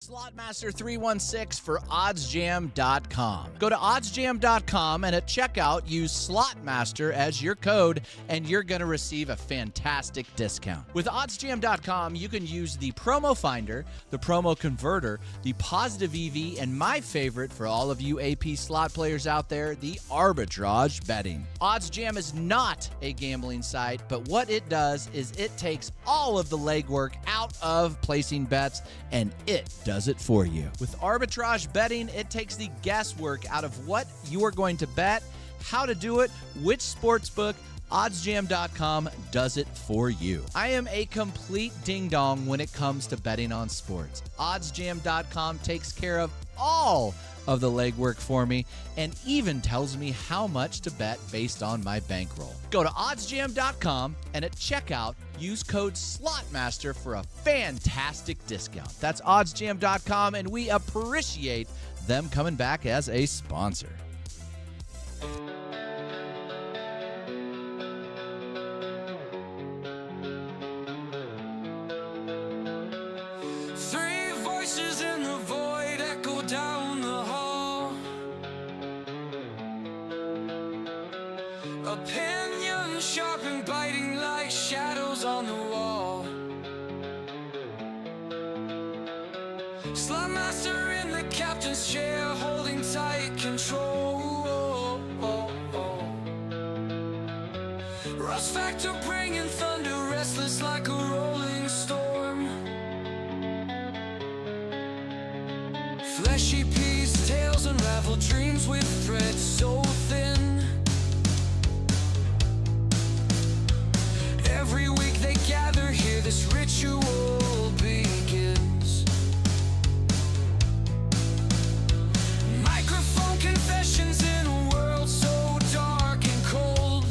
Slotmaster316 for oddsjam.com. Go to oddsjam.com and at checkout use Slotmaster as your code and you're going to receive a fantastic discount. With oddsjam.com, you can use the promo finder, the promo converter, the positive EV, and my favorite for all of you AP slot players out there, the arbitrage betting. OddsJam is not a gambling site, but what it does is it takes all of the legwork out of placing bets and it does it for you. With arbitrage betting, it takes the guesswork out of what you are going to bet, how to do it, which sportsbook. OddsJam.com does it for you. I am a complete ding-dong when it comes to betting on sports. OddsJam.com takes care of all of the legwork for me and even tells me how much to bet based on my bankroll. Go to oddsjam.com and at checkout, use code SLOTMASTER for a fantastic discount. That's oddsjam.com, and we appreciate them coming back as a sponsor. Three voices in the void echo down the hall. Opinions sharp and biting like shadows on the wall. Slotmaster in the captain's chair, holding tight control. Rust Factor bringing thunder, restless like a rolling storm. Fleshy peas, tales unravel, dreams with threads so thin. Every week they gather here, this ritual begins. Microphone confessions in a world so dark and cold.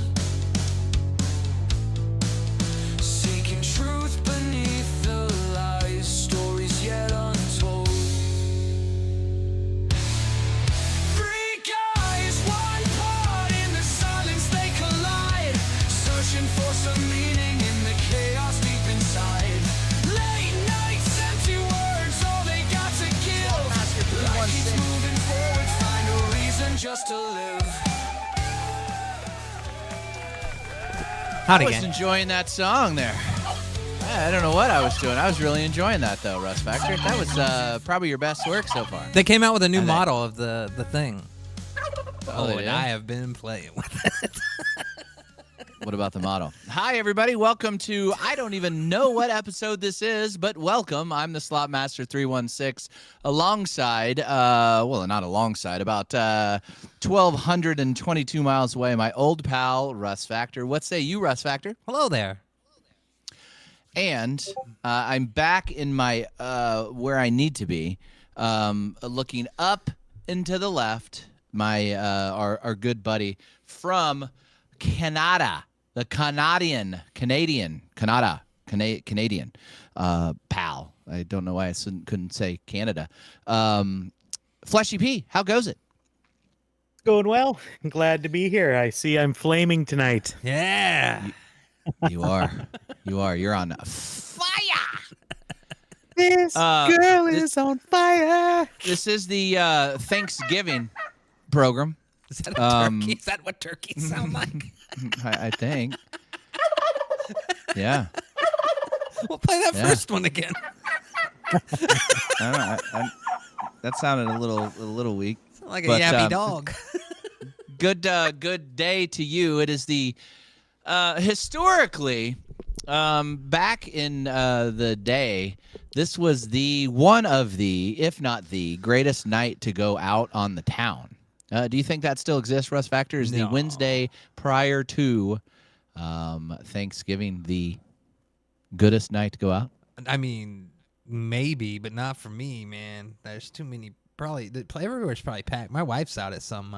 Seeking truth beneath the lies, stories yet untold. Three guys, one part, in the silence they collide, searching for some meaning in the chaos deep inside. Late nights, empty words, all they got to give. Life keeps moving forward, find a reason just to live. I was enjoying that song there. I don't know what I was doing. I was really enjoying that, though, Rust Factor. That was probably your best work so far. They came out with a new model of the thing. Oh, they and did? I have been playing with it. What about the model? Hi, everybody. Welcome to, I don't even know what episode this is, but welcome. I'm the Slotmaster 316 alongside, well, not alongside, about 1,222 miles away, my old pal, Rust Factor. What say you, Rust Factor? Hello there. And I'm back in my, where I need to be, looking up and to the left, my, our good buddy from Canada. The Canadian pal. I don't know why I couldn't say Canada. Fleshy P, how goes it? Going well. Glad to be here. I see I'm flaming tonight. Yeah. You are. You're on fire. This girl is on fire. This is the Thanksgiving program. Is that a turkey? Is that what turkeys sound like? I think. Yeah. We'll play that first one again. I don't know. That sounded a little weak. Sound like a yappy dog. Good day to you. It is the historically back in the day. This was the one of the, if not the greatest night to go out on the town. Do you think that still exists, Rust Factor? Is the Wednesday prior to Thanksgiving the goodest night to go out? I mean, maybe, but not for me, man. There's too many. Probably everywhere's probably packed. My wife's out at some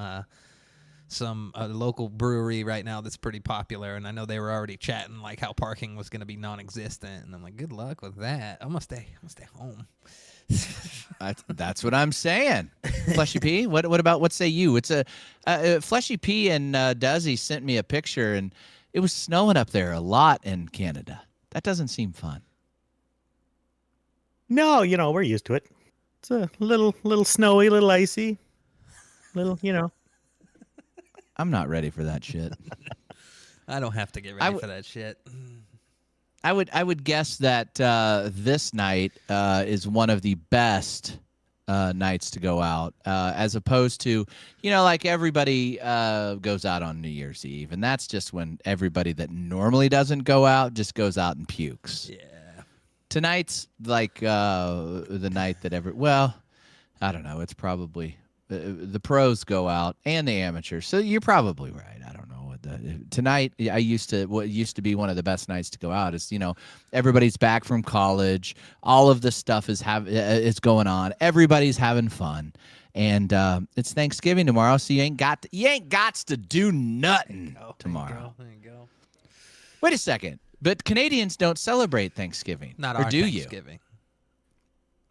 local brewery right now that's pretty popular, and I know they were already chatting like how parking was going to be non-existent, and I'm like, good luck with that. I'm gonna stay home. That's what I'm saying. Fleshy P, what about, what say you? It's a Fleshy P and Duzzy sent me a picture, and it was snowing up there a lot in Canada. That doesn't seem fun. No, we're used to it. It's a little snowy, little icy, little, I'm not ready for that shit. I don't have to get ready for that shit. I would guess that this night is one of the best nights to go out, as opposed to, like everybody goes out on New Year's Eve, and that's just when everybody that normally doesn't go out just goes out and pukes. Yeah. Tonight's like the night that I don't know. It's probably the pros go out and the amateurs, so you're probably right. I don't know. Tonight, what used to be one of the best nights to go out is, everybody's back from college. All of this stuff is going on. Everybody's having fun, and it's Thanksgiving tomorrow, so you ain't got to do nothing tomorrow. There you go. Wait a second, but Canadians don't celebrate Thanksgiving, Not or our do Thanksgiving.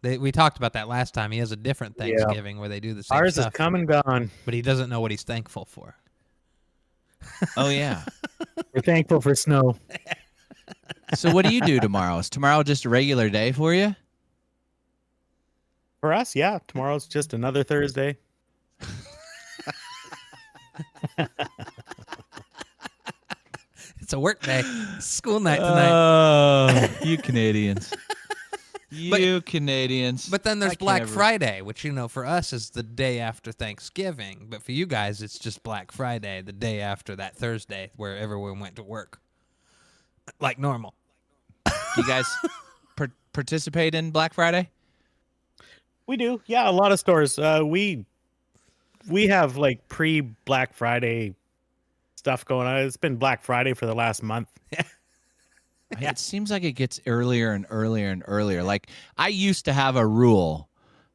We talked about that last time. He has a different Thanksgiving where they do the same ours stuff. is come and gone. But he doesn't know what he's thankful for. Oh yeah. We're thankful for snow. So what do you do tomorrow? Is tomorrow just a regular day for you? For us, yeah. Tomorrow's just another Thursday. It's a work day. School night tonight. Oh, you Canadians. You Canadians. But then there's I can't Black ever- Friday, which, for us is the day after Thanksgiving. But for you guys, it's just Black Friday, the day after that Thursday where everyone went to work. Like normal. You guys participate in Black Friday? We do. Yeah, a lot of stores. We have like pre-Black Friday stuff going on. It's been Black Friday for the last month. It seems like it gets earlier and earlier and earlier. Like, I used to have a rule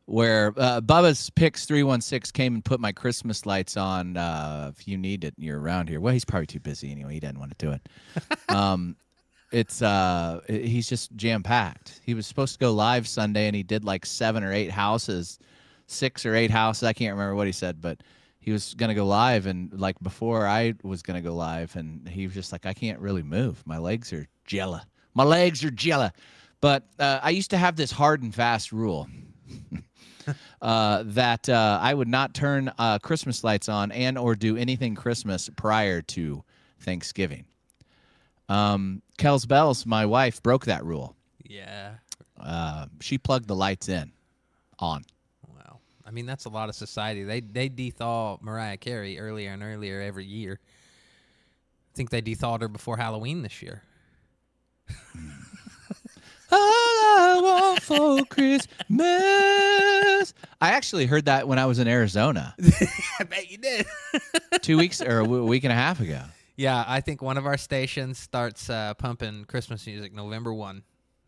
where Bubba's Picks 316 came and put my Christmas lights on. If you need it, you're around here. Well, he's probably too busy anyway. He doesn't want to do it. He's just jam packed. He was supposed to go live Sunday, and he did like 7 or 8 houses, 6 or 8 houses. I can't remember what he said, but he was gonna go live, and like before I was gonna go live, and he was just like, I can't really move. My legs are jello. My legs are jello. But I used to have this hard and fast rule. That I would not turn Christmas lights on and or do anything Christmas prior to Thanksgiving. Kels Bells, my wife, broke that rule. Yeah. She plugged the lights on. Wow. I mean, that's a lot of society. They de-thaw Mariah Carey earlier and earlier every year. I think they de-thawed her before Halloween this year. All I want for Christmas. I actually heard that when I was in Arizona I bet you did. 2 weeks or a week and a half ago. Yeah, I think one of our stations starts pumping Christmas music November 1,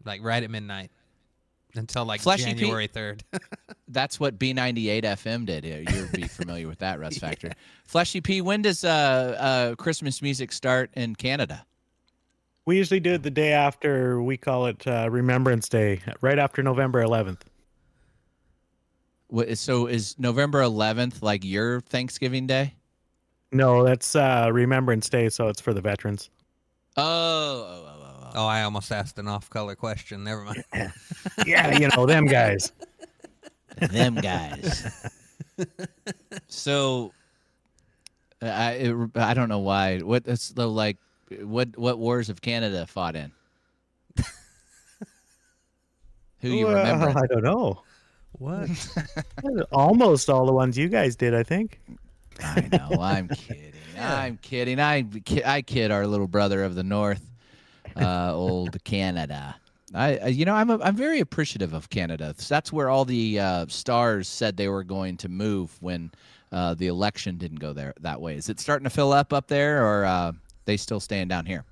like right at midnight until like Fleshy Pete- January 3rd. That's what B98 FM did. You'll be familiar with that, Russ Factor. Fleshy P, when does Christmas music start in Canada? We usually do it the day after. We call it Remembrance Day, right after November 11th. So is November 11th like your Thanksgiving Day? No, that's Remembrance Day, so it's for the veterans. Oh. Oh, I almost asked an off-color question. Never mind. Yeah, them guys. Them guys. So, I don't know why. What wars have Canada fought in? Who you remember? I don't know. What? Almost all the ones you guys did, I think. I know. I'm kidding. I'm kidding. I kid our little brother of the North, old Canada. I'm very appreciative of Canada. That's where all the stars said they were going to move when the election didn't go that way. Is it starting to fill up there, or they still staying down here?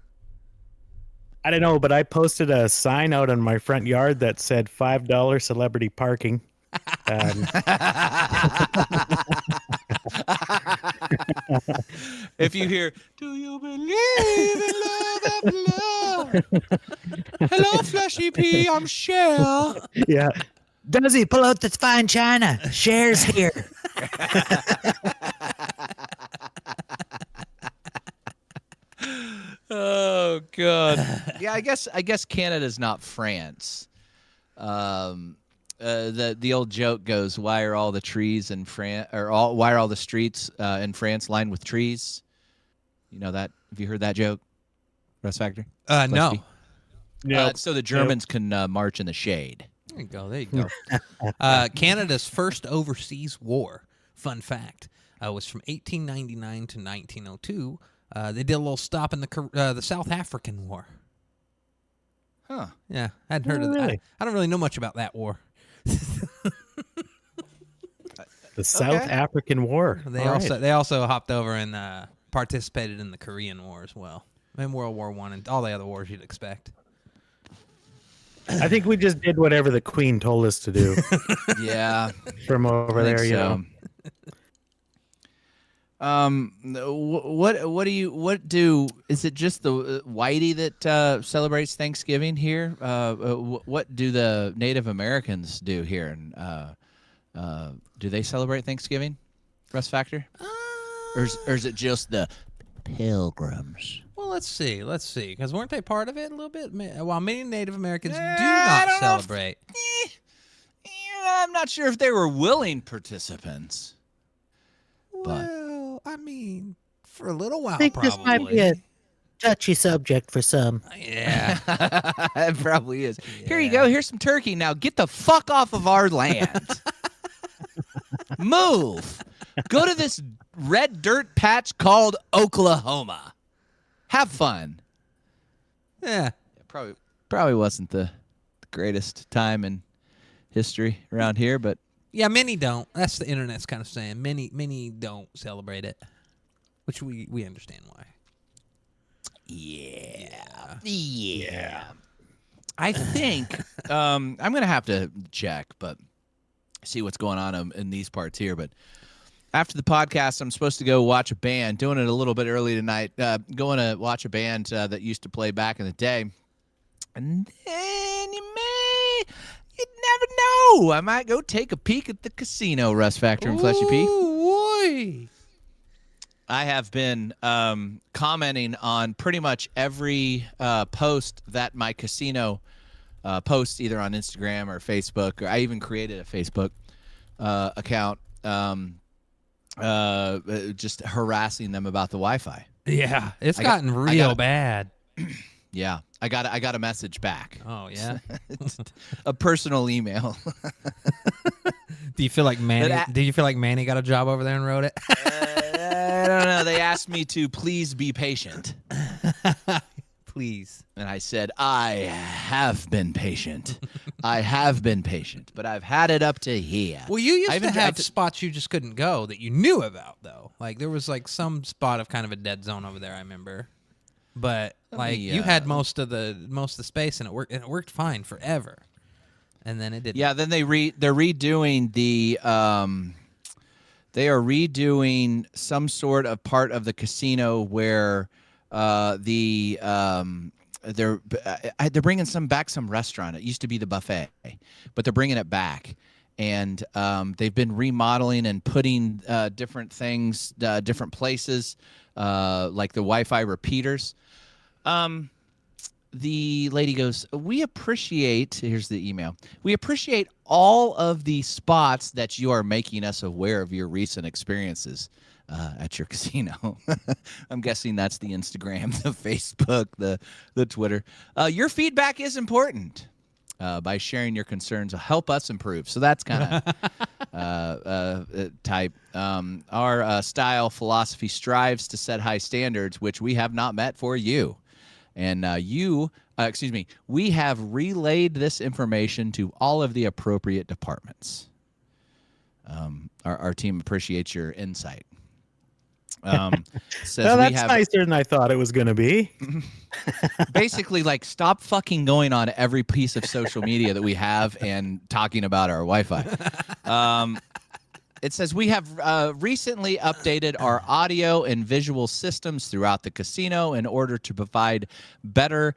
I don't know, but I posted a sign out on my front yard that said $5 celebrity parking. If you hear, do you believe in love and love? Hello, Fleshy P, I'm Shell. Yeah. Does he pull out the fine china? Shares here. Oh God. Yeah, I guess Canada's not France. the old joke goes, why are all the trees in France, why are all the streets in France lined with trees? You know that? Have you heard that joke, Russ Factor? No. Nope. So the Germans can march in the shade. There you go. There you go. Canada's first overseas war, fun fact, was from 1899 to 1902. They did a little stop in the South African War. Huh. Yeah, I hadn't heard of that. really? I don't really know much about that war. The South African War. They also hopped over and participated in the Korean War as well, and World War I, and all the other wars you'd expect. I think we just did whatever the Queen told us to do Yeah. from over there. You know. Is it just the Whitey that celebrates Thanksgiving here? What do the Native Americans do here? And do they celebrate Thanksgiving, Russ Factor? Or is it just the Pilgrims? Well, let's see, because weren't they part of it a little bit? While many Native Americans do I not don't know if- celebrate. I'm not sure if they were willing participants. Well, I mean, for a little while, I think probably. this might be a touchy subject for some. Yeah. It probably is. Here you go. Here's some turkey. Now get the fuck off of our land. Move. Go to this red dirt patch called Oklahoma. Have fun. Yeah. Probably wasn't the greatest time in history around here, but Yeah, many don't. That's the internet's kind of saying. Many don't celebrate it, which we understand why. yeah. I think I'm gonna have to check, but see what's going on in these parts here. But after the podcast, I'm supposed to go watch a band. Doing it a little bit early tonight. Going to watch a band that used to play back in the day, and then you'd never know. I might go take a peek at the casino, Russ Factor and Fleshy P. Boy. I have been commenting on pretty much every post that my casino posts, either on Instagram or Facebook, or I even created a Facebook account, just harassing them about the Wi-Fi. Yeah, it's gotten real bad. Yeah, I got a message back. Oh yeah. A personal email. Do you feel like Manny? Do you feel like Manny got a job over there and wrote it? I don't know. They asked me to please be patient. Please. And I said, I have been patient. I have been patient, but I've had it up to here. Well, you used I to even have tried spots you just couldn't go that you knew about, though. Like there was like some spot of kind of a dead zone over there. I remember, but like you had most of the space, and it worked fine forever. And then it didn't. Yeah. Then they're redoing the. They are redoing some sort of part of the casino where they're bringing some restaurant. It used to be the buffet, but they're bringing it back, and they've been remodeling and putting different things, different places, like the Wi-Fi repeaters. The lady goes, we appreciate, here's the email, we appreciate all of the spots that you are making us aware of your recent experiences at your casino. I'm guessing that's the Instagram, the Facebook, the Twitter. Your feedback is important. By sharing your concerns will help us improve. So that's kind of type. Our style philosophy strives to set high standards, which we have not met for you. And we have relayed this information to all of the appropriate departments. Our team appreciates your insight. Says Well, we that's have nicer than I thought it was going to be. basically like stop fucking going on every piece of social media that we have and talking about our Wi-Fi. It says we have recently updated our audio and visual systems throughout the casino in order to provide better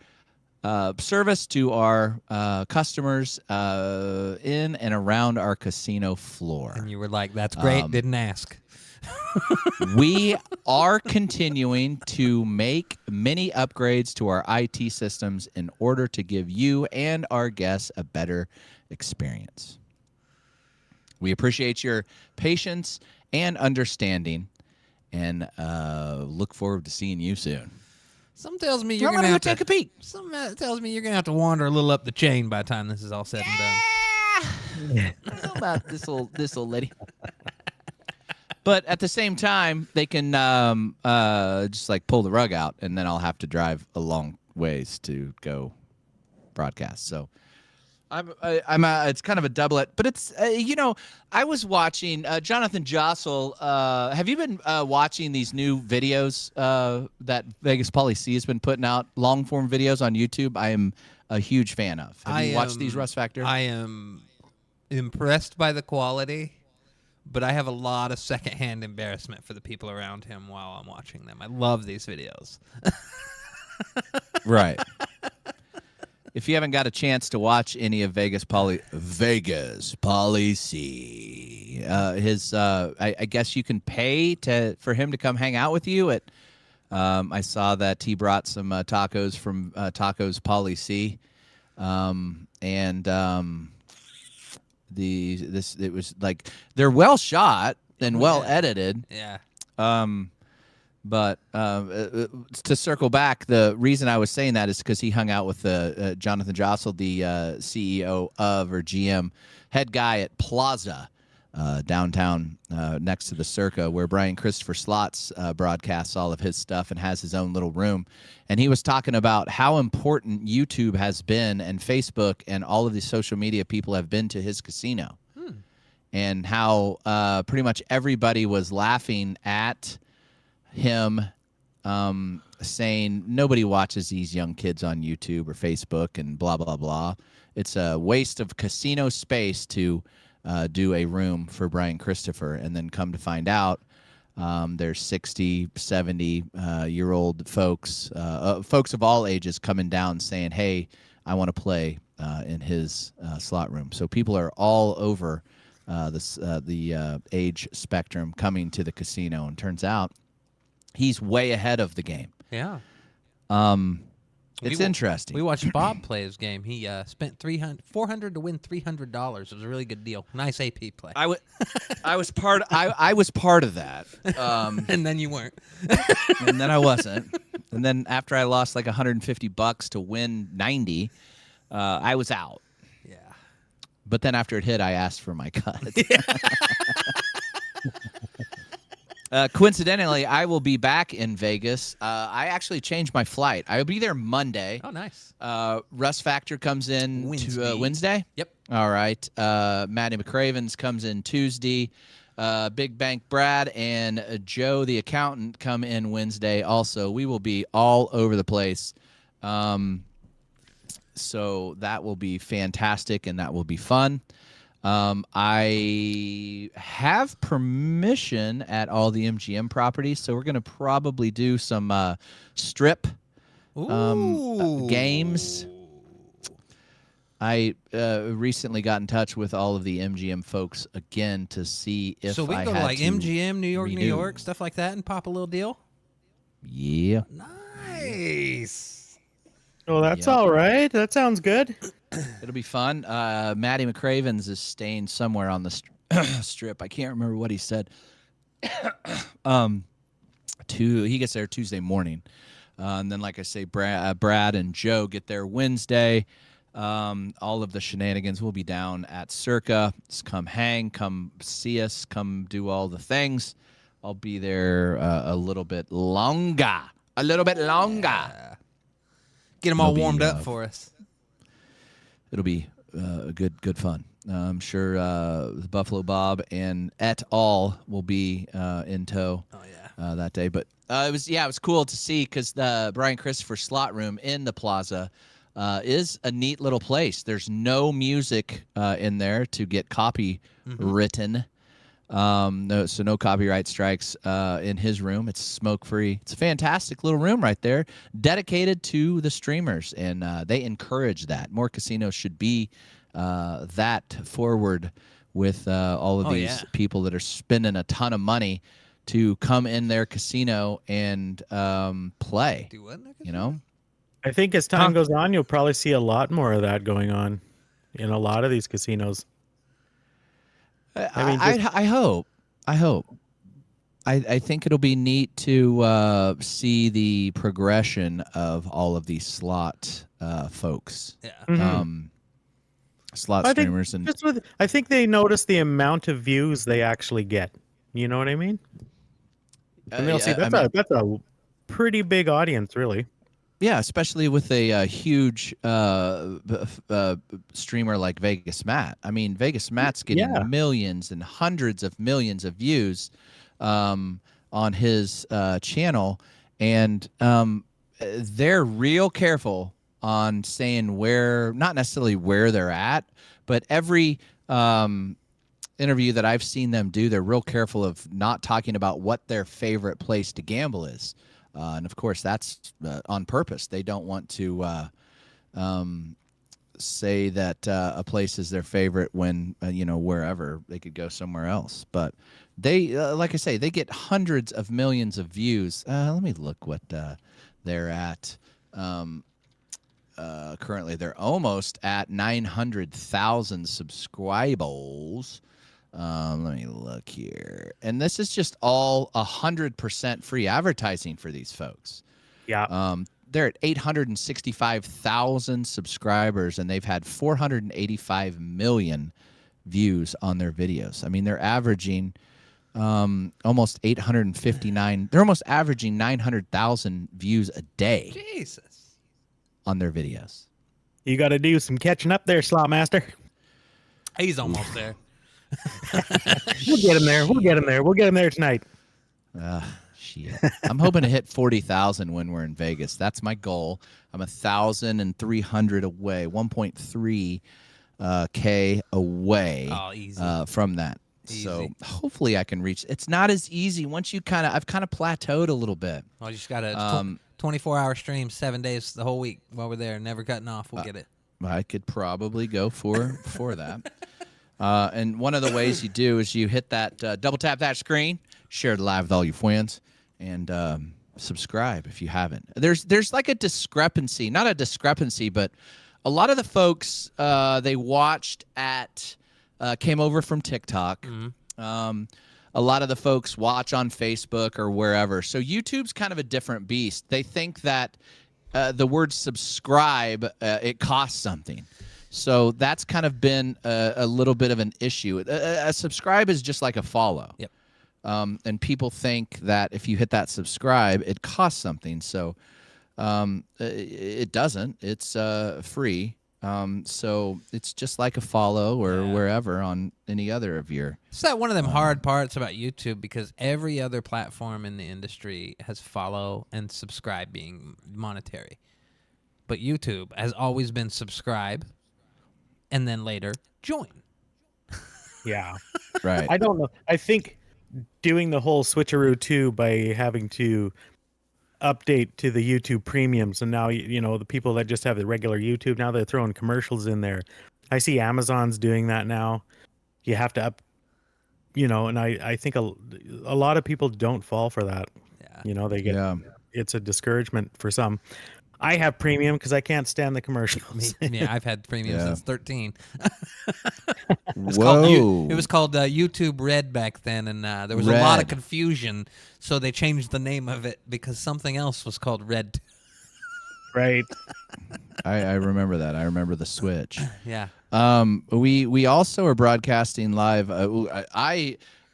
service to our customers in and around our casino floor. And you were like, "That's great." Didn't ask. We are continuing to make many upgrades to our IT systems in order to give you and our guests a better experience. We appreciate your patience and understanding, and look forward to seeing you soon. Some tells me you're I'm gonna gonna have go take to a peek. Some tells me you're gonna have to wander a little up the chain by the time this is all said and done. I don't know about this old lady. But at the same time, they can just like pull the rug out, and then I'll have to drive a long ways to go broadcast. So it's kind of a doublet, but it's I was watching Jonathan Jossel. Have you been watching these new videos that Vegas Pauly C has been putting out, long form videos on YouTube? I am a huge fan of. Have you watched these, Russ Factor? I am impressed by the quality, but I have a lot of secondhand embarrassment for the people around him while I'm watching them. I love these videos. Right. If you haven't got a chance to watch any of Vegas Pauly C, his I guess you can pay for him to come hang out with you at. I saw that he brought some tacos from Tacos Pauly C, and it was like they're well shot and well edited. Yeah. But to circle back, the reason I was saying that is because he hung out with Jonathan Jossel, the CEO of or GM head guy at Plaza downtown next to the Circa, where Brian Christopher Slots broadcasts all of his stuff and has his own little room. And he was talking about how important YouTube has been and Facebook and all of the social media people have been to his casino. And how pretty much everybody was laughing at him saying nobody watches these young kids on YouTube or Facebook and blah, blah, blah. It's a waste of casino space to do a room for Brian Christopher, and then come to find out there's 60, 70-year-old folks, folks of all ages coming down saying, hey, I want to play in his slot room. So people are all over the age spectrum coming to the casino, and turns out he's way ahead of the game. Yeah. It's interesting. We watched Bob play his game. He spent $400 to win $300. It was a really good deal. Nice AP play. I was part of that. And then you weren't. And then I wasn't. And then after I lost like $150 to win 90, I was out. Yeah. But then after it hit, I asked for my cut. Coincidentally, I will be back in Vegas. I actually changed my flight. I will be there Monday. Oh, nice. Russ Factor comes in Wednesday. Yep. All right. Maddie McCravens comes in Tuesday. Big Bank Brad and Joe, the accountant, come in Wednesday also. We will be all over the place. So that will be fantastic, and that will be fun. I have permission at all the MGM properties, so we're going to probably do some strip games. I recently got in touch with all of the MGM folks again to see if so we I go to had like to MGM, New York, renew. New York, stuff like that, and pop a little deal. Yeah. Nice. Well, that's Yep. all right. That sounds good. It'll be fun. Maddie McCravens is staying somewhere on the strip. I can't remember what he said. He gets there Tuesday morning. And then, like I say, Brad and Joe get there Wednesday. All of the shenanigans will be down at Circa. Just come hang, come see us, come do all the things. I'll be there a little bit longer. Get them all It'll be, warmed up for us. It'll be good fun. I'm sure Buffalo Bob and et al. Will be in tow that day. But it was cool to see because the Brian Christopher slot room in the Plaza is a neat little place. There's no music in there to get copywritten. No copyright strikes in his room. It's smoke free. It's a fantastic little room right there, dedicated to the streamers, and they encourage that. More casinos should be that forward with all of these people that are spending a ton of money to come in their casino and play. Do what? You know, I think as time goes on, you'll probably see a lot more of that going on in a lot of these casinos. I hope. I think it'll be neat to see the progression of all of these slot folks, Yeah. slot I think streamers, and I think they notice the amount of views they actually get. You know what I mean? And they'll see yeah, that's a pretty big audience, really. yeah, especially with a huge streamer like Vegas Matt. I mean, Vegas Matt's getting Yeah. millions and hundreds of millions of views on his channel, and they're real careful on saying where, not necessarily where they're at, but every interview that I've seen them do, they're real careful of not talking about what their favorite place to gamble is. And of course, that's on purpose. They don't want to say that a place is their favorite when, wherever they could go somewhere else. But they, like I say, they get hundreds of millions of views. Let me look what they're at. Currently, they're almost at 900,000 subscribers. Let me look here. And this is just all 100% free advertising for these folks. Yeah. They're at 865,000 subscribers, and they've had 485 million views on their videos. I mean, they're averaging almost 859. They're almost averaging 900,000 views a day Jesus. on their videos. You got to do some catching up there, Slot Master. He's almost there. We'll get him there. We'll get him there. We'll get him there tonight. Shit. I'm hoping to hit 40,000 when we're in Vegas. That's my goal. I'm 1,300 away, 1.3 K away Oh, easy. from that. So Easy. hopefully I can reach. It's not as easy once you I've kind of plateaued a little bit. Well, you just got a 24-hour stream, 7 days the whole week while we're there, never cutting off. We'll get it. I could probably go for that. And one of the ways you do is you hit that double tap that screen, share it live with all your friends, and subscribe if you haven't. There's like a discrepancy, not a discrepancy, but a lot of the folks they watched at came over from TikTok. A lot of the folks watch on Facebook or wherever. So YouTube's kind of a different beast. They think that the word subscribe it costs something. So that's kind of been a little bit of an issue. A subscribe is just like a follow. Yep. And people think that if you hit that subscribe, it costs something. So it doesn't. It's free. So it's just like a follow or wherever on any other of your. It's that one of them hard parts about YouTube because every other platform in the industry has follow and subscribe being monetary. But YouTube has always been subscribe and then later join. Yeah. Right. I don't know. I think doing the whole switcheroo too by having to update to the YouTube premiums, and now the people that just have the regular YouTube, now they're throwing commercials in there. I see Amazon's doing that now. You have to and I think a lot of people don't fall for that. Yeah. They get it's a discouragement for some. I have premium because I can't stand the commercials. Yeah, I've had premium Yeah. since 13. Whoa. It was called YouTube Red back then, and there was a lot of Red. confusion, so they changed the name of it because something else was called Red. Right. I remember that. I remember the switch. Yeah. We also are broadcasting live.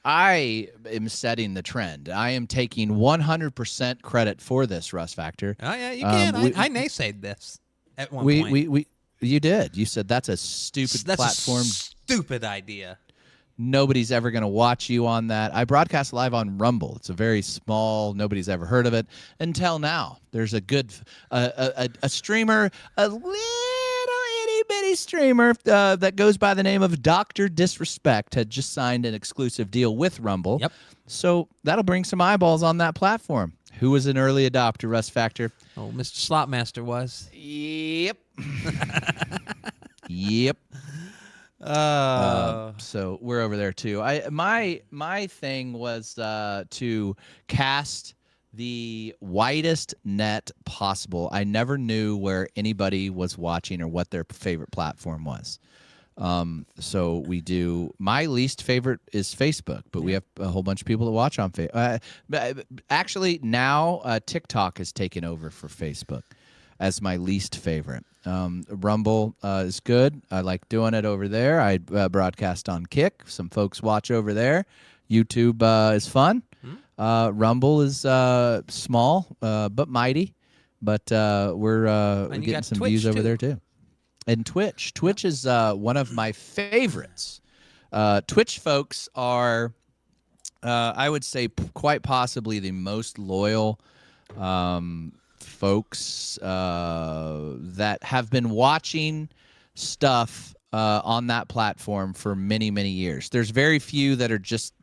I am setting the trend. I am taking 100% credit for this, Russ Factor. Oh, yeah, you can. I naysayed this at one point. You did. You said that's a stupid That's platform. a stupid idea. Nobody's ever going to watch you on that. I broadcast live on Rumble. It's a very small, nobody's ever heard of it until now. There's a good, a streamer, a little itty bitty streamer that goes by the name of Dr. Disrespect had just signed an exclusive deal with Rumble. Yep. So that'll bring some eyeballs on that platform. Who was an early adopter, Russ Factor? Oh, Mr. Slotmaster was. Yep. Yep. So we're over there too. My thing was to cast the widest net possible. I never knew where anybody was watching or what their favorite platform was. So we do. My least favorite is Facebook, but we have a whole bunch of people that watch on Facebook. Actually, now TikTok has taken over for Facebook as my least favorite. Rumble is good. I like doing it over there. I broadcast on Kick. Some folks watch over there. YouTube is fun. Rumble is small but mighty. But we're getting some Twitch views over too. there too. And Twitch. Twitch is one of my favorites. Twitch folks are, I would say, quite possibly the most loyal folks that have been watching stuff on that platform for many, many years. There's very few that are just,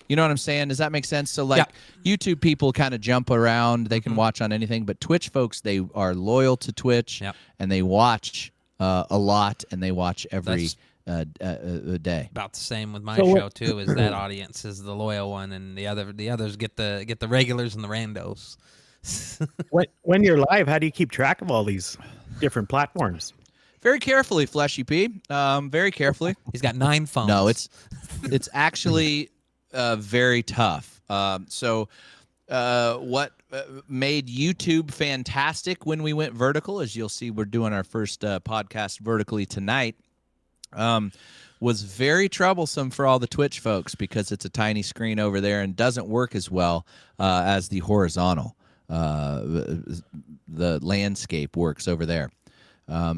you know what I'm saying? Does that make sense? So, like, YouTube people kind of jump around. They can watch on anything. But Twitch folks, they are loyal to Twitch, and they watch a lot, and they watch every day. About the same with my show too. Is that audience is the loyal one, and the others get the regulars and the randos. When you're live, how do you keep track of all these different platforms? Very carefully, Fleshy P. Very carefully. He's got 9 phones. No, it's actually very tough. So what made YouTube fantastic when we went vertical, as you'll see, we're doing our first podcast vertically tonight, was very troublesome for all the Twitch folks because it's a tiny screen over there and doesn't work as well as the horizontal. The landscape works over there.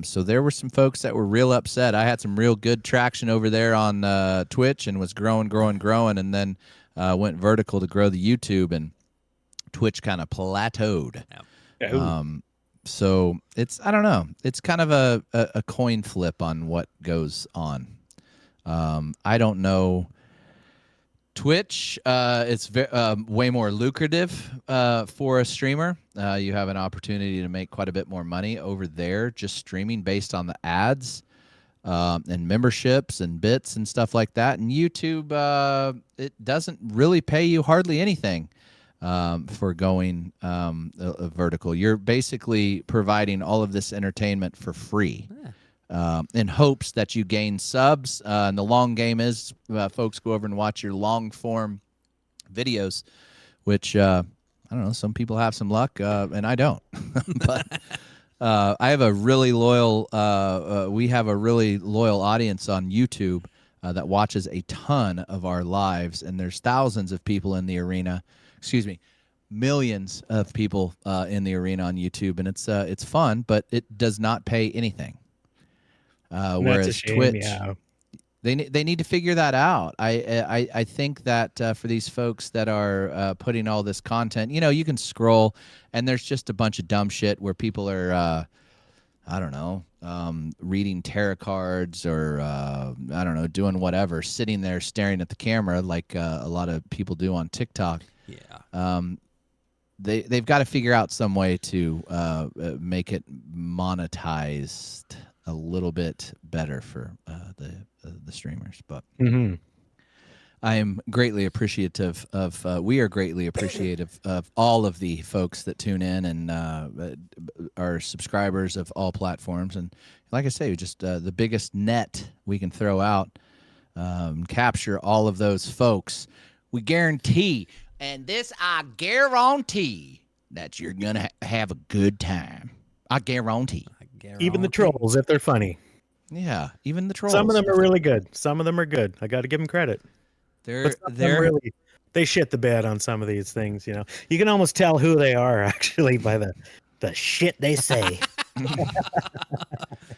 So there were some folks that were real upset. I had some real good traction over there on Twitch and was growing, and then went vertical to grow the YouTube, and Twitch kind of plateaued. So I don't know. It's kind of a coin flip on what goes on. I don't know. Twitch, it's way more lucrative for a streamer. You have an opportunity to make quite a bit more money over there just streaming based on the ads and memberships and bits and stuff like that. And YouTube, it doesn't really pay you hardly anything for going vertical. You're basically providing all of this entertainment for free. In hopes that you gain subs. And the long game is folks go over and watch your long form videos, which I don't know, some people have some luck and I don't. But I have a really loyal we have a really loyal audience on YouTube that watches a ton of our lives, and there's thousands of people in the arena. Millions of people in the arena on YouTube, and it's fun, but it does not pay anything. Whereas shame, Twitch, they need to figure that out. I think that for these folks that are putting all this content, you can scroll and there's just a bunch of dumb shit where people are, I don't know, reading tarot cards or I don't know, doing whatever, sitting there staring at the camera like a lot of people do on TikTok. Yeah. They've got to figure out some way to make it monetized a little bit better for the streamers, but I am greatly appreciative of. We are greatly appreciative of all of the folks that tune in and are subscribers of all platforms. And like I say, just the biggest net we can throw out, capture all of those folks. We guarantee, and this I guarantee that you're gonna have a good time. I guarantee. Even the trolls, if they're funny. Yeah, even the trolls. Some of them are really good. Some of them are good. I got to give them credit. They're really, they shit the bed on some of these things. You can almost tell who they are actually by the shit they say.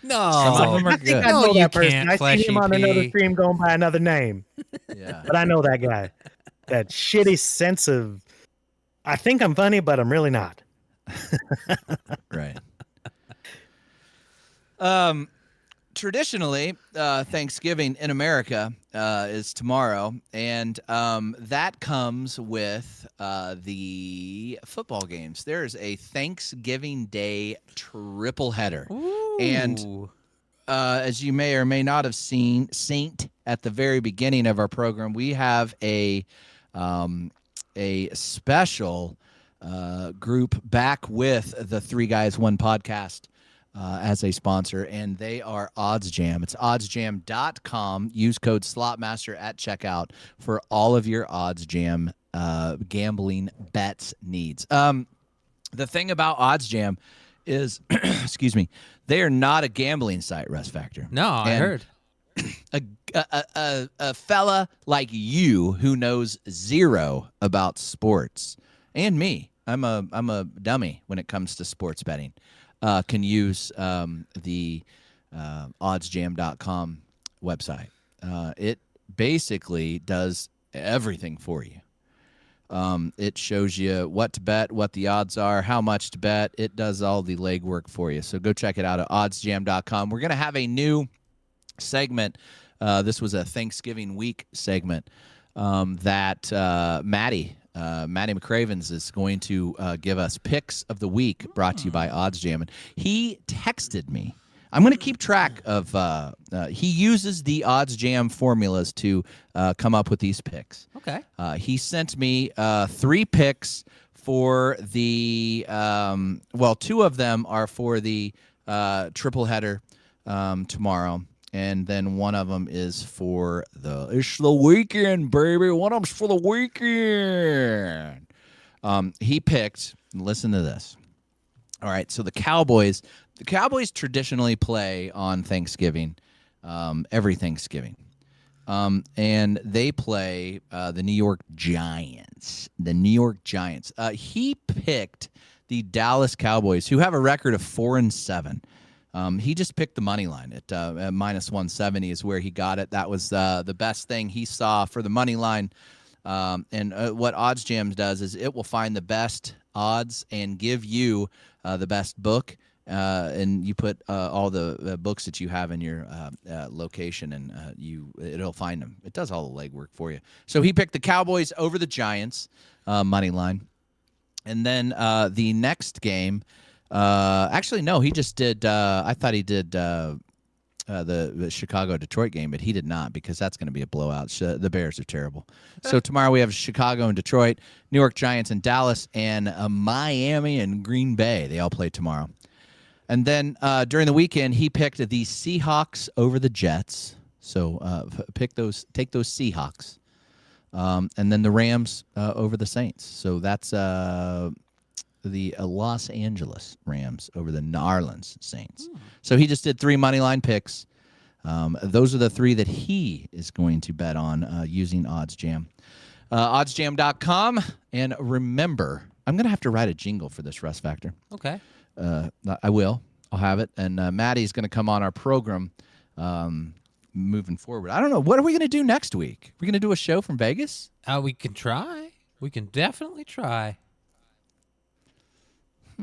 No, Some of them are I think good. I know No, you that person. can't, I Fleshy see him on another P. stream going by another name, Yeah. but I know that guy. That shitty sense of, I think I'm funny, but I'm really not. Right. Traditionally, Thanksgiving in America is tomorrow, and that comes with the football games. There is a Thanksgiving Day triple header, and as you may or may not have seen, at the very beginning of our program, we have a special group back with the Three Guys One Podcast. as a sponsor, and they are OddsJam. It's oddsjam.com. Use code SlotMaster at checkout for all of your OddsJam gambling bets needs. The thing about OddsJam is, excuse me, they are not a gambling site, Russ Factor. No, I heard. A fella like you who knows zero about sports, and me, I'm a dummy when it comes to sports betting, can use the oddsjam.com website. It basically does everything for you. It shows you what to bet, what the odds are, how much to bet. It does all the legwork for you. So go check it out at oddsjam.com. We're going to have a new segment. This was a Thanksgiving week segment that Maddie McCravens is going to give us picks of the week, brought to you by OddsJam. And he texted me. I'm going to keep track of. He uses the OddsJam formulas to come up with these picks. Okay. He sent me 3 picks for the. Well, 2 of them are for the triple header tomorrow. And then one of them is for it's the weekend, baby. One of them's for the weekend. He picked, listen to this. All right, so the Cowboys traditionally play on Thanksgiving, every Thanksgiving. And they play the New York Giants. He picked the Dallas Cowboys, who have a record of 4-7. He just picked the money line at minus 170 is where he got it. That was the best thing he saw for the money line. And what OddsJam does is it will find the best odds and give you the best book. And you put all the books that you have in your location, and it'll find them. It does all the legwork for you. So he picked the Cowboys over the Giants money line. And then the next game. Actually, no, he just did. I thought he did the Chicago-Detroit game, but he did not, because that's going to be a blowout. The Bears are terrible. So tomorrow we have Chicago and Detroit, New York Giants and Dallas, and Miami and Green Bay. They all play tomorrow. And then during the weekend, he picked the Seahawks over the Jets. So take those Seahawks. And then the Rams over the Saints. So that's the Los Angeles Rams over the New Orleans Saints. So he just did 3 money line picks. Those are the 3 that he is going to bet on using OddsJam. Oddsjam.com. And remember, I'm going to have to write a jingle for this, Russ Factor. Okay. I will. I'll have it. And Maddie's going to come on our program moving forward. I don't know. What are we going to do next week? We're going to do a show from Vegas? We can try. We can definitely try. I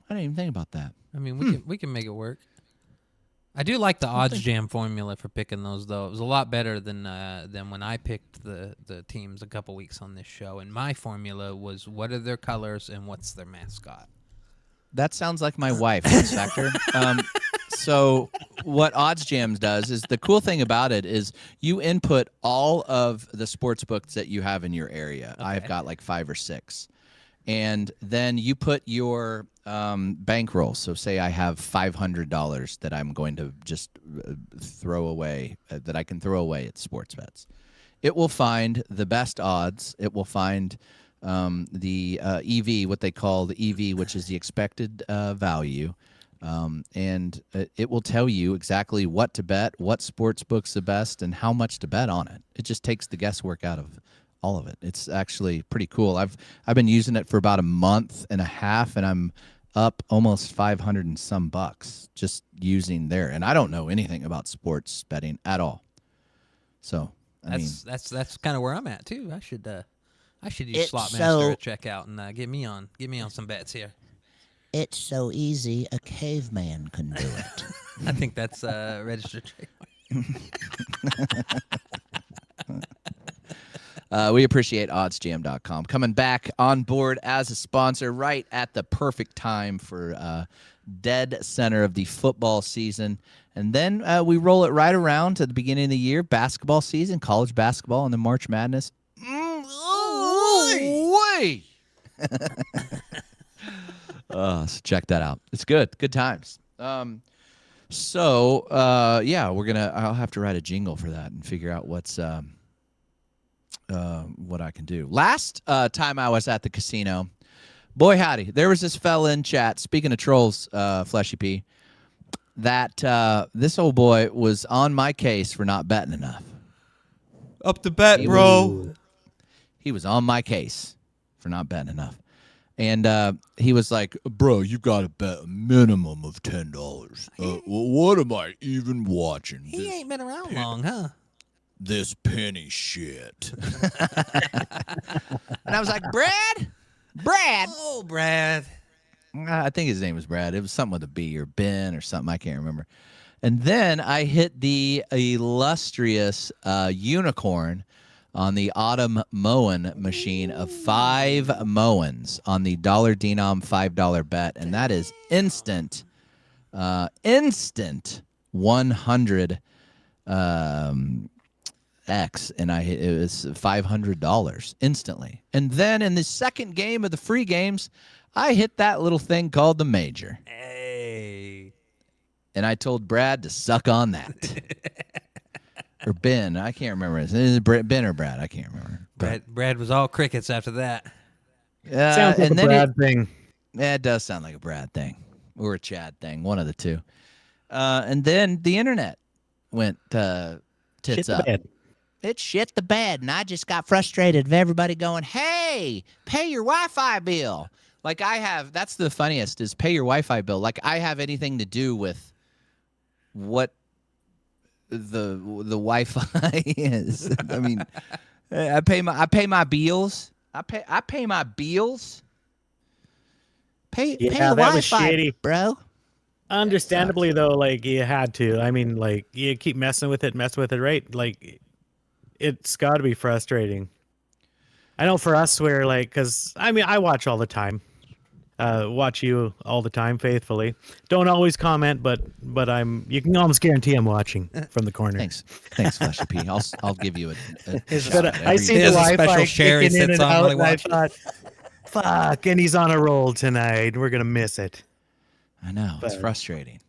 didn't even think about that. I mean, we can make it work. I do like the OddsJam formula for picking those, though. It was a lot better than when I picked the teams a couple weeks on this show. And my formula was, what are their colors and what's their mascot? That sounds like my wife, Russ Factor. So what OddsJam does is, the cool thing about it is you input all of the sports books that you have in your area. Okay. I've got like 5 or 6. And then you put your bankroll. So say I have $500 that I'm going to just throw away, that I can throw away at sports bets. It will find the best odds. It will find the EV, what they call the EV, which is the expected value. And it will tell you exactly what to bet, what sports book's the best, and how much to bet on it. It just takes the guesswork out of all of it. It's actually pretty cool. I've been using it for about a month and a half, and I'm up almost 500 and some bucks just using there. And I don't know anything about sports betting at all. So that's kind of where I'm at too. I should use It's Slotmaster to check out and get me on some bets here. It's so easy a caveman can do it. I think that's registered trademark. We appreciate oddsjam.com coming back on board as a sponsor right at the perfect time for dead center of the football season. And then we roll it right around to the beginning of the year, basketball season, college basketball, and then March Madness. So check that out. It's good. Good times. Yeah, I'll have to write a jingle for that and figure out what I can do. Last time I was at the casino, boy howdy, there was this fella in chat. Speaking of trolls, Fleshy P, that this old boy was on my case for not betting enough. Up to bet, bro. He was on my case for not betting enough. And he was like, bro, you got to bet a minimum of $10. What am I even watching? He ain't been around long, huh? This penny shit. And I was like, Brad? Oh, Brad. I think his name was Brad. It was something with a B or Ben or something. I can't remember. And then I hit the illustrious unicorn on the Autumn Moen machine of 5 Moens on the dollar denom $5 bet. And that is instant 100 X. And it was $500 instantly. And then in the second game of the free games, I hit that little thing called the major. Hey. And I told Brad to suck on that. Or Ben. I can't remember. Is it Ben or Brad? I can't remember. Brad was all crickets after that. Sounds like a Brad thing. Yeah, it does sound like a Brad thing. Or a Chad thing. One of the two. And then the internet went tits up. It shit the bed. And I just got frustrated of everybody going, hey, pay your Wi-Fi bill. Like I have, that's the funniest, is pay your Wi-Fi bill. Like I have anything to do with what the Wi-Fi is. I mean, I pay my bills. I pay my bills. Pay the Wi-Fi, bro. Understandably though, like you had to. I mean, like you keep messing with it, right? Like it's got to be frustrating. I know for us, we're like, because I mean, I watch all the time. Watch you all the time faithfully. Don't always comment, but you can almost guarantee I'm watching from the corner. Thanks, Fleshy P. I'll give you a I see the Wi-Fi special share he kicking in sits and on out, while he and I watches. thought, fuck, and he's on a roll tonight. We're gonna miss it. I know it's But- frustrating.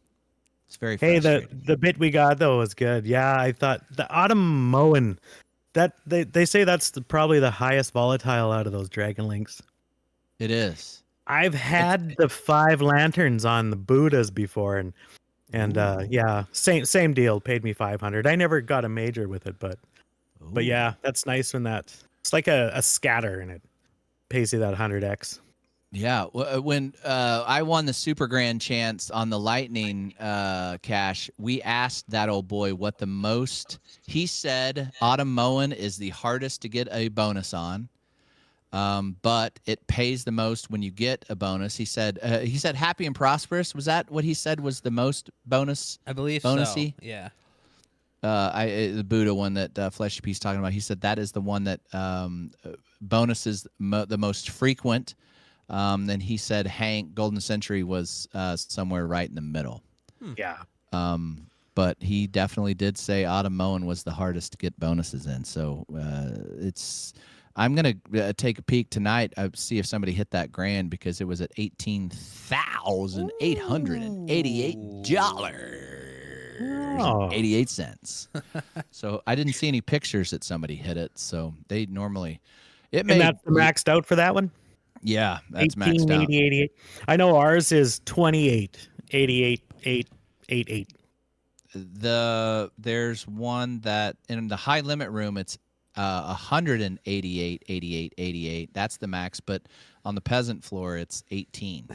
It's very Hey, frustrating. the bit we got though was good. Yeah, I thought the Autumn Moen, that they say that's probably the highest volatile out of those Dragon Links. It is. I've had the 5 lanterns on the Buddhas before, and yeah, same deal. Paid me 500. I never got a major with it, but yeah, that's nice when it's like a scatter and it pays you that 100x. Yeah, when I won the Super Grand Chance on the Lightning cash, we asked that old boy what the most. He said Autumn Moen is the hardest to get a bonus on, but it pays the most when you get a bonus. He said Happy and Prosperous. Was that what he said was the most bonus? I believe bonusy? so. Yeah. The Buddha one that Fleshy P's talking about. He said that is the one that bonuses the most frequent. Then he said Hank Golden Century was somewhere right in the middle. Yeah. But he definitely did say Autumn Moen was the hardest to get bonuses in. So I'm gonna take a peek tonight, see if somebody hit that grand, because it was at $18,888.88. So I didn't see any pictures that somebody hit it. So they normally And that's maxed out for that one? Yeah, that's maxed out. 88. I know ours is 28,888. There's one that in the high limit room it's 188.88. That's the max, but on the peasant floor it's 18.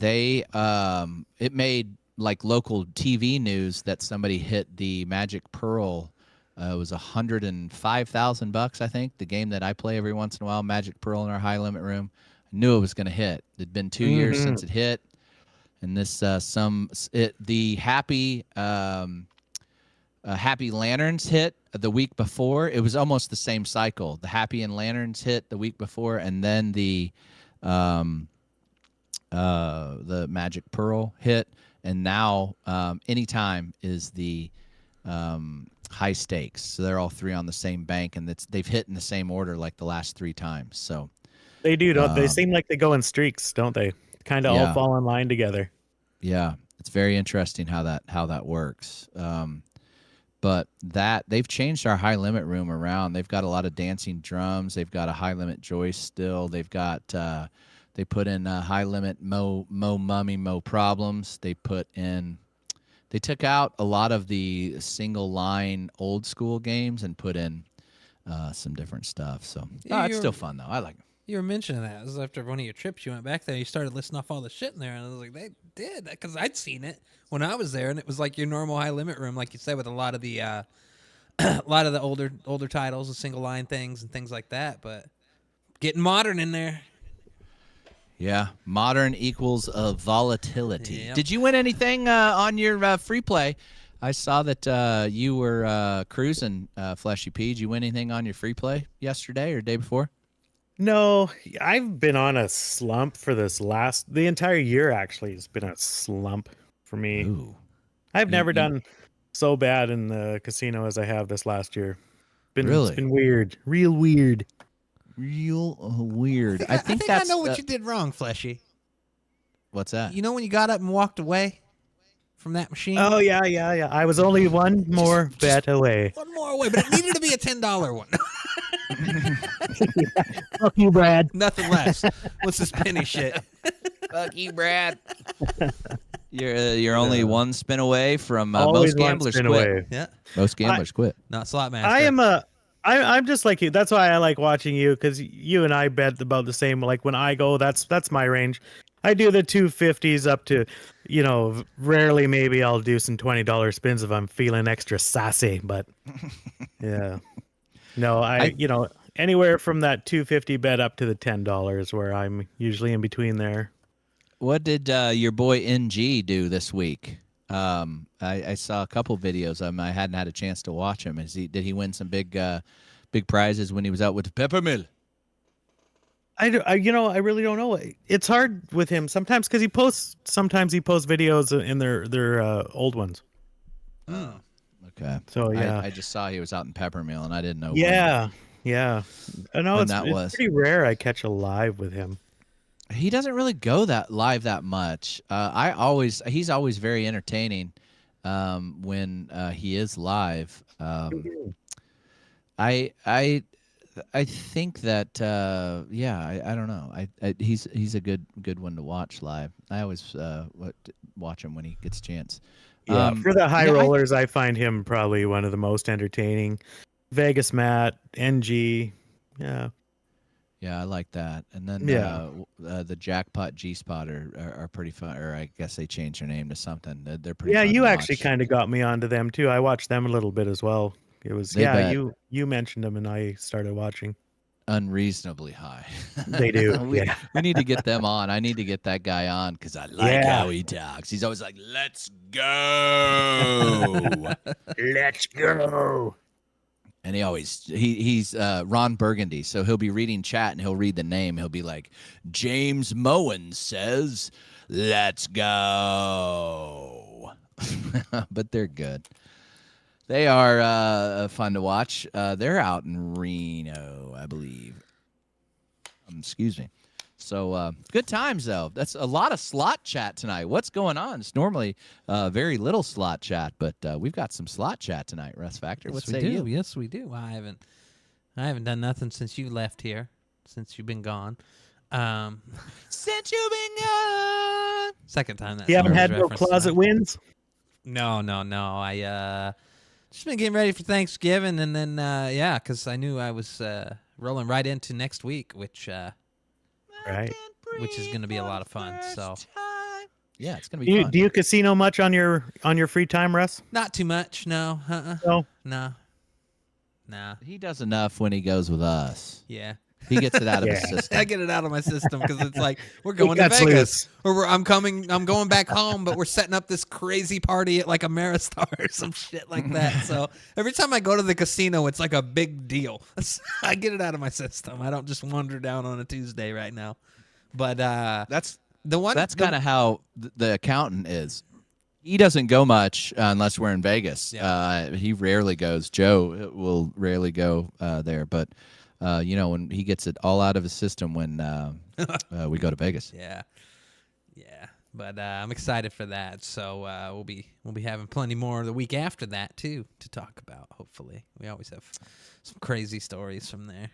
It made like local TV news that somebody hit the Magic Pearl. It was $105,000, I think. The game that I play every once in a while, Magic Pearl in our high limit room. I knew it was going to hit. It'd been 2 years since it hit, and this the Happy Lanterns hit the week before. It was almost the same cycle. The Happy and Lanterns hit the week before, and then the Magic Pearl hit, and now Anytime is the high stakes. So they're all three on the same bank, and they've hit in the same order like the last 3 times. So they do, don't they? Seem like they go in streaks, don't they? Kind of all fall in line together. Yeah, it's very interesting how that works. But they've changed our high limit room around. They've got a lot of dancing drums. They've got a high limit joist still. They've got they put in high limit Mo Mummy Mo Problems. They took out a lot of the single line old school games and put in some different stuff. So it's still fun though. I like it. You were mentioning that. It was after one of your trips. You went back there. You started listing off all the shit in there, and I was like, they did that because I'd seen it when I was there, and it was like your normal high limit room, like you said, with a lot of the older titles, the single line things and things like that. But getting modern in there. Yeah, modern equals volatility. Yep. Did you win anything on your free play? I saw that you were cruising, Fleshy P. Did you win anything on your free play yesterday or day before? No, I've been on a slump for the entire year. Actually, it's been a slump for me. Ooh. I've never done so bad in the casino as I have this last year. Really? It's been weird, real weird. Real weird. I think I know what you did wrong, Fleshy. What's that? You know when you got up and walked away from that machine? Oh yeah. I was only one more bet away. One more away, but it needed to be a $10 one. Fuck you, Brad. Nothing less. What's this penny shit? Fuck you, Brad. You're only one spin away from Always most one gamblers spin quit. away. Yeah. Most gamblers quit. Not slot master. I'm just like you. That's why I like watching you, because you and I bet about the same. Like when I go, that's my range. I do the 250s up to, rarely maybe I'll do some $20 spins if I'm feeling extra sassy. But yeah, no, anywhere from that 250 bet up to the $10 where I'm usually in between there. What did your boy NG do this week? I saw a couple videos of him. I hadn't had a chance to watch him. Did he win some big prizes when he was out with Peppermill? I really don't know. It's hard with him sometimes because he posts videos in their old ones. Oh, okay. So yeah, I just saw he was out in Peppermill, and I didn't know. Yeah. I know when it's pretty rare I catch a live with him. He doesn't really go that live that much. He's always very entertaining when he is live. I think that I don't know. He's a good one to watch live. I always watch him when he gets a chance. Yeah, for the high rollers, I find him probably one of the most entertaining. Vegas Matt, NG, yeah. Yeah, I like that. And then the Jackpot G-Spot are pretty fun. Or I guess they changed their name to something. They're pretty fun you to actually watch. kind of got me onto them too. I watched them a little bit as well. It was you mentioned them and I started watching. Unreasonably high. They do. We need to get them on. I need to get that guy on because I like how he talks. He's always like, "Let's go, Let's go." and he's Ron Burgundy, so he'll be reading chat and he'll read the name. He'll be like, James Moen says, "Let's go." But they're good. They are fun to watch. They're out in Reno, I believe. Excuse me. So good times, though. That's a lot of slot chat tonight. What's going on? It's normally very little slot chat, but we've got some slot chat tonight, Russ Factor. What say you? Yes, we do. I haven't done nothing since you left here, since you've been gone. Since you've been gone. Second time that. You haven't song had was no referenced closet tonight. wins? No. I just been getting ready for Thanksgiving, and then because I knew I was rolling right into next week, which Right. is going to be a lot of fun. So Yeah, it's gonna be fun. Do you casino much on your free time, Russ? not too much. No. No. No. He does enough when he goes with us. Yeah. He gets it out of his Yeah. system. I get it out of my system because it's like we're going to cuts Vegas, or I'm going back home, but we're setting up this crazy party at like Ameristar or some shit like that. So every time I go to the casino, it's like a big deal. I get it out of my system. I don't just wander down on a Tuesday right now. But That's the one That's kind of how the accountant is. He doesn't go much unless we're in Vegas. Yeah. He rarely goes. Joe will rarely go there, but when he gets it all out of his system when we go to Vegas. Yeah. But I'm excited for that. So we'll be having plenty more the week after that too to talk about. Hopefully, we always have some crazy stories from there.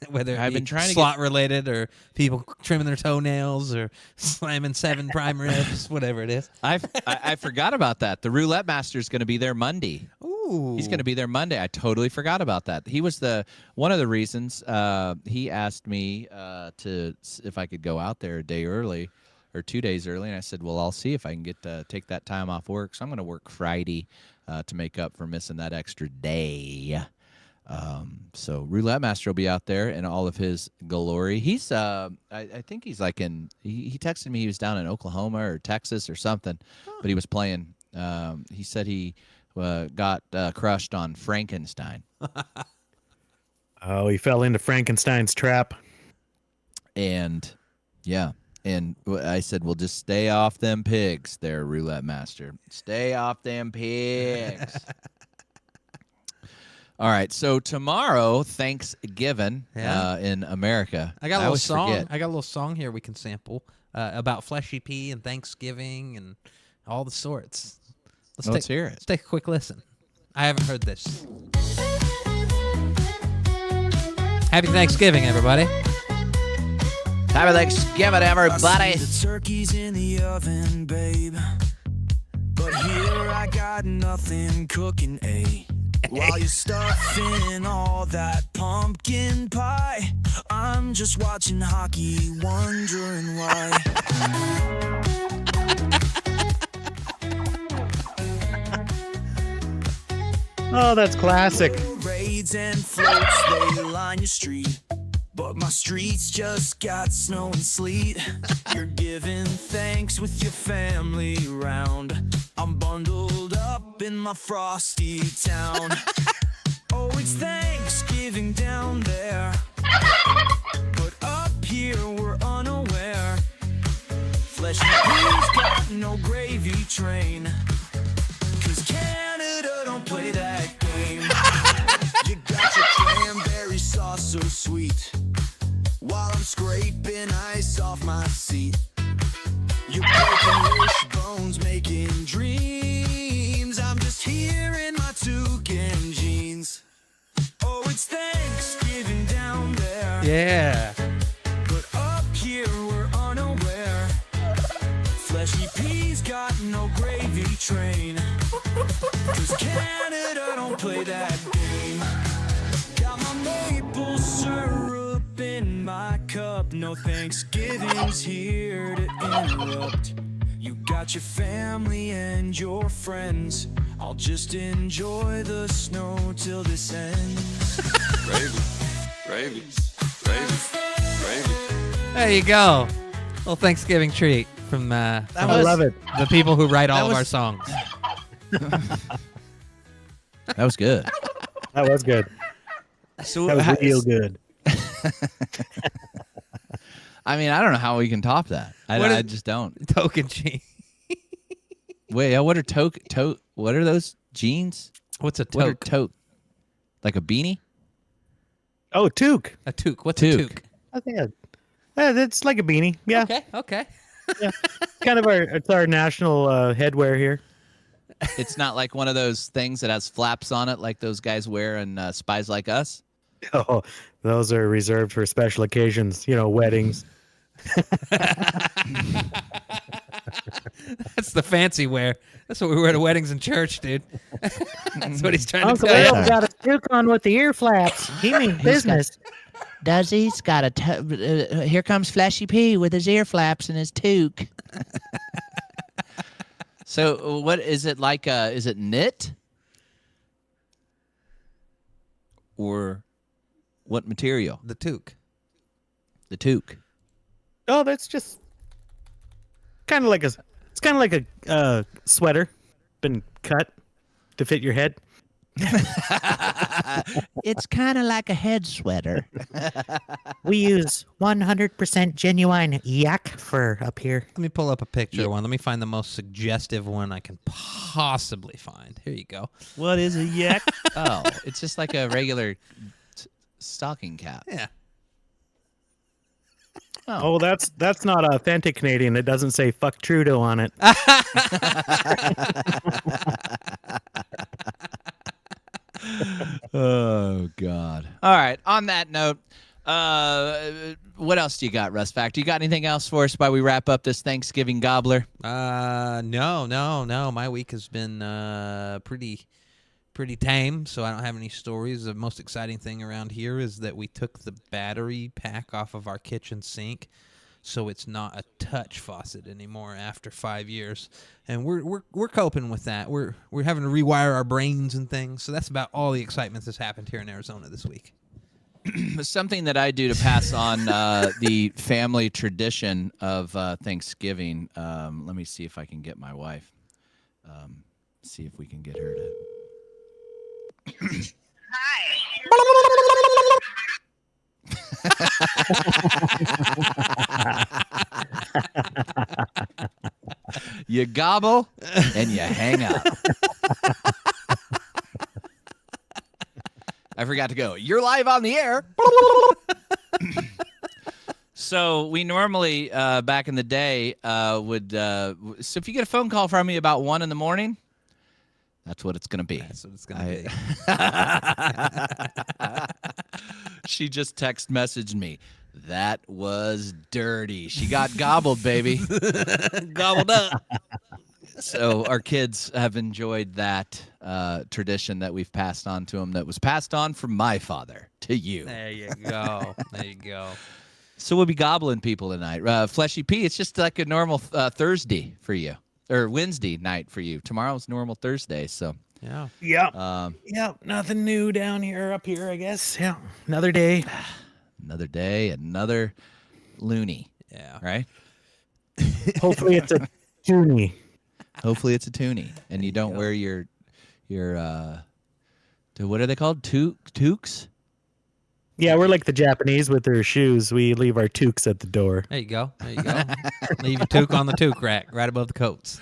Whether I've been trying to slot related or people trimming their toenails or slamming 7 prime ribs, whatever it is. I forgot about that. The Roulette Master is going to be there Monday. Ooh, He's going to be there Monday. I totally forgot about that. He was one of the reasons he asked me if I could go out there a day early or 2 days early, and I said, well, I'll see if I can take that time off work. So I'm going to work Friday to make up for missing that extra day. So Roulette Master will be out there in all of his glory. He's I think he's like he texted me he was down in Oklahoma or Texas or something, but he was playing. He said he got crushed on Frankenstein. Oh, he fell into Frankenstein's trap. And yeah. And I said, well, just stay off them pigs there, Roulette Master. Stay off them pigs. All right, so tomorrow, Thanksgiving in America. I got a little song. Forget. I got a little song here we can sample about Fleshy P and Thanksgiving and all the sorts. Let's hear it. Let's take a quick listen. I haven't heard this. Happy Thanksgiving, everybody. Happy Thanksgiving, everybody. The turkey's in the oven, babe. But here I got nothing cooking, While you're stuffing all that pumpkin pie, I'm just watching hockey, wondering why. Oh, that's classic. Parades and floats, they line your street. But my streets just got snow and sleet. You're giving thanks with your family round. I'm bundled up in my frosty town. Oh, it's Thanksgiving down there, but up here we're unaware. Fleshy P's got no gravy train, 'cause Canada don't play that game. You got your cranberry sauce so sweet, while I'm scraping ice off my seat. You're breaking wishbones, making dreams. I'm just here in my toucan jeans. Oh, it's Thanksgiving down there, Yeah. but up here we're unaware. Fleshy P's got no gravy train, 'cause Canada don't play that game. Got my maple syrup in my cup. No Thanksgiving's here to interrupt. You got your family and your friends. I'll just enjoy the snow till this ends. Gravy, gravy, gravy, gravy. There you go. Little Thanksgiving treat from I love it. the people who write all of was- our songs. That was good. That was good. So That was real good. I mean, I don't know how we can top that. I just don't. Token cheese. Wait, what are what are those jeans? What's a What are toque? like a beanie? Oh, toque. A toque. What's Toque. a toque? Okay. Yeah, that's like a beanie. Yeah, Okay. kind of it's our national headwear here. It's not like one of those things that has flaps on it like those guys wear in Spies Like Us. Oh, those are reserved for special occasions. Weddings. That's the fancy wear. That's what we wear to weddings and church, dude. That's what he's trying to Uncle tell Bill you. got a toque on with the ear flaps. He means business. Does he? He's got a here comes Fleshy P with his ear flaps and his toque. So what is it like? Is it knit? Or what material? The toque. The toque. Oh, that's just kind of like a sweater, been cut to fit your head. It's kind of like a head sweater. We use 100% genuine yak fur up here. Let me pull up a picture of one. Let me find the most suggestive one I can possibly find. Here you go. What is a yak? Oh, it's just like a regular stocking cap. Yeah. Oh, that's not authentic Canadian. It doesn't say "fuck Trudeau" on it. Oh God! All right. On that note, what else do you got, Russ Factor? You got anything else for us while we wrap up this Thanksgiving gobbler? No. My week has been pretty tame, so I don't have any stories. The most exciting thing around here is that we took the battery pack off of our kitchen sink, so it's not a touch faucet anymore after 5 years, and we're coping with that. We're having to rewire our brains and things. So that's about all the excitement that's happened here in Arizona this week. Something that I do to pass on the family tradition of Thanksgiving. Let me see if I can get my wife. See if we can get her to. You gobble and you hang up. I forgot to go. You're live on the air. So we normally, back in the day, would. So if you get a phone call from me about 1 a.m, that's what it's going to be. That's what it's going to be. She just text messaged me. That was dirty. She got gobbled, baby. Gobbled up. So our kids have enjoyed that tradition that we've passed on to them, that was passed on from my father to you. There you go. There you go. So we'll be gobbling people tonight. Fleshy P, it's just like a normal Thursday for you, or Wednesday night for you. Tomorrow's normal Thursday, so. Yeah. Yeah. Nothing new down here, up here, I guess. Yeah. Another day. Another day, another loony. Yeah. Right? Hopefully it's a toonie. Hopefully it's a toonie, and you don't wear your what are they called? Toques? Yeah, we're like the Japanese with their shoes. We leave our toques at the door. There you go. There you go. Leave your toque on the toque rack, right above the coats.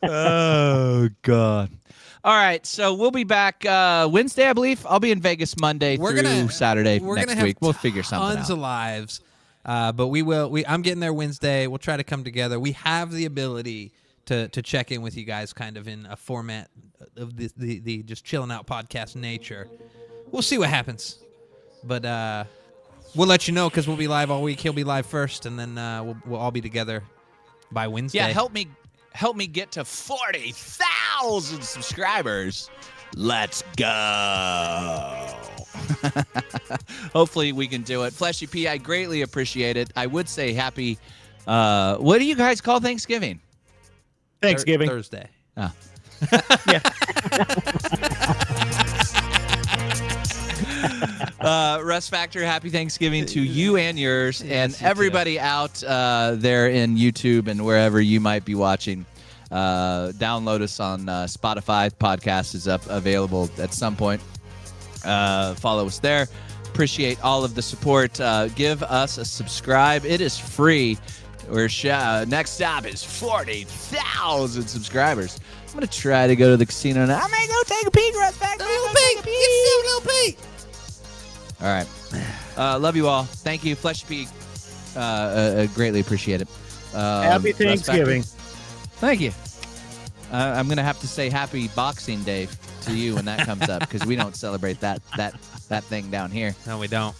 Oh God. All right, so we'll be back Wednesday, I believe. I'll be in Vegas Monday through Saturday next week. We'll figure something out. Tons of lives, but we will. I'm getting there Wednesday. We'll try to come together. We have the ability to check in with you guys, kind of in a format of the just chilling out podcast nature. We'll see what happens, but we'll let you know because we'll be live all week. He'll be live first, and then we'll all be together by Wednesday. Yeah, help me get to 40,000 subscribers. Let's go. Hopefully we can do it. Fleshy P, I greatly appreciate it. I would say happy, what do you guys call Thanksgiving? Thanksgiving. Thursday. Oh. Yeah. Russ Factor, happy Thanksgiving to you and yours, and everybody out there in YouTube and wherever you might be watching. Download us on Spotify. Podcast is available at some point. Follow us there. Appreciate all of the support. Give us a subscribe. It is free. Next stop is 40,000 subscribers. I'm going to try to go to the casino now. I'm going to go take a peek, Russ Factor. A little peek. All right. Love you all. Thank you. Flesh P. Greatly appreciate it. Happy Thanksgiving. Thank you. I'm going to have to say happy Boxing Day to you when that comes up because we don't celebrate that thing down here. No, we don't.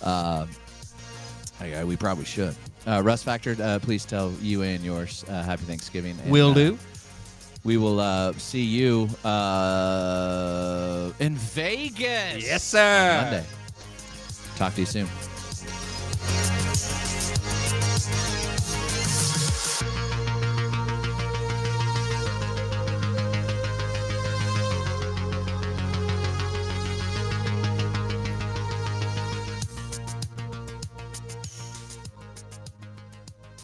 We probably should. Russ Factor, please tell you and yours happy Thanksgiving. And, Will do. We will see you in Vegas. Yes, sir. On Monday. Talk to you soon.